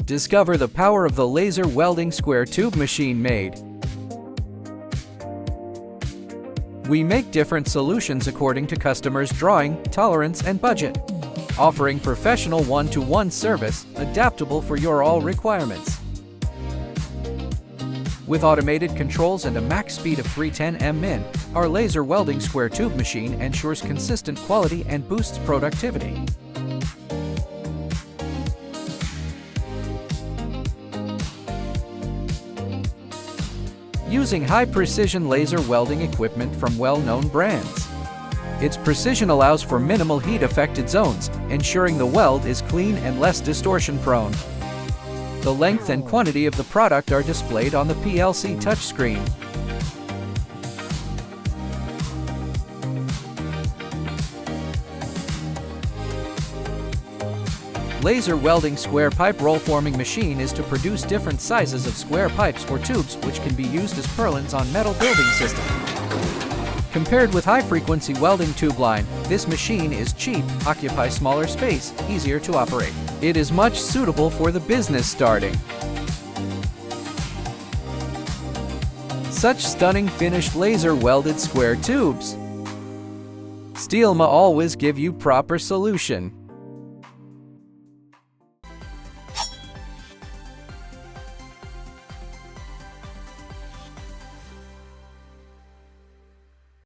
Discover the power of the laser welding square tube machine made. We make different solutions according to customers' drawing, tolerance, and budget, offering professional one-to-one service adaptable for your all requirements. With automated controls and a max speed of 310 min, our laser welding square tube machine ensures consistent quality and boosts productivity. Using high-precision laser welding equipment from well-known brands. Its precision allows for minimal heat-affected zones, ensuring the weld is clean and less distortion-prone. The length and quantity of the product are displayed on the PLC touchscreen. Laser welding square pipe roll forming machine is to produce different sizes of square pipes or tubes which can be used as purlins on metal building system. Compared with high-frequency welding tube line, this machine is cheap, occupies smaller space, easier to operate. It is much suitable for the business starting. Such stunning finished laser welded square tubes. Steelmama always give you proper solution.